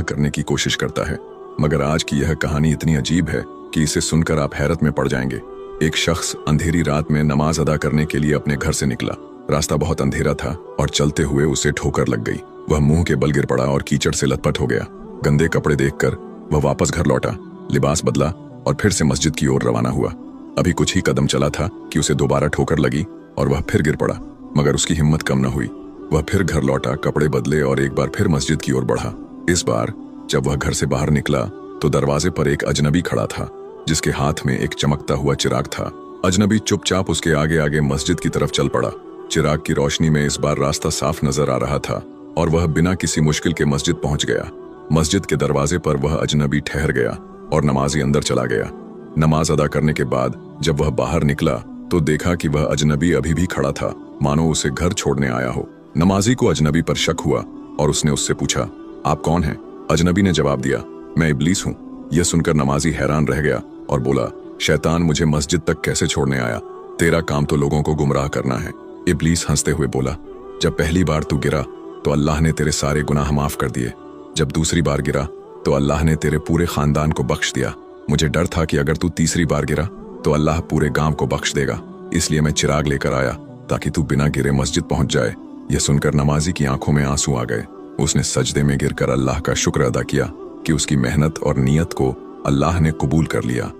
करने की कोशिश करता है। मगर आज की यह कहानी इतनी अजीब है कि इसे सुनकर आप हैरत में पड़ जाएंगे। एक शख्स अंधेरी रात में नमाज अदा करने के लिए अपने घर से निकला। रास्ता बहुत अंधेरा था और चलते हुए उसे ठोकर लग गई। वह मुंह के बल गिर पड़ा और कीचड़ से लथपथ हो गया। गंदे कपड़े देखकर वह वापस घर लौटा, लिबास बदला और फिर से मस्जिद की ओर रवाना हुआ। अभी कुछ ही कदम चला था कि उसे दोबारा ठोकर लगी और वह फिर गिर पड़ा, मगर उसकी हिम्मत कम न हुई। वह फिर घर लौटा, कपड़े बदले और एक बार फिर मस्जिद की ओर बढ़ा। इस बार जब वह घर से बाहर निकला तो दरवाजे पर एक अजनबी खड़ा था, जिसके हाथ में एक चमकता हुआ चिराग था। अजनबी चुपचाप उसके आगे आगे मस्जिद की तरफ चल पड़ा। चिराग की रोशनी में इस बार रास्ता साफ नजर आ रहा था और वह बिना किसी मुश्किल के मस्जिद पहुंच गया। मस्जिद के दरवाजे पर वह अजनबी ठहर गया और नमाजी अंदर चला गया। नमाज अदा करने के बाद जब वह बाहर निकला तो देखा कि वह अजनबी अभी भी खड़ा था, मानो उसे घर छोड़ने आया हो। नमाजी को अजनबी पर शक हुआ और उसने उससे पूछा, आप कौन हैं? अजनबी ने जवाब दिया, मैं इब्लीस हूँ। यह सुनकर नमाजी हैरान रह गया और बोला, शैतान मुझे मस्जिद तक कैसे छोड़ने आया? तेरा काम तो लोगों को गुमराह करना है। इब्लीस हंसते हुए बोला, जब पहली बार तू गिरा तो अल्लाह ने तेरे सारे गुनाह माफ कर दिए। जब दूसरी बार गिरा तो अल्लाह ने तेरे पूरे खानदान को बख्श दिया। मुझे डर था कि अगर तू तीसरी बार गिरा तो अल्लाह पूरे गांव को बख्श देगा, इसलिए मैं चिराग लेकर आया ताकि तू बिना गिरे मस्जिद पहुंच जाए। यह सुनकर नमाजी की आंखों में आंसू आ गए। उसने सजदे में गिरकर अल्लाह का शुक्र अदा किया कि उसकी मेहनत और नियत को अल्लाह ने कबूल कर लिया।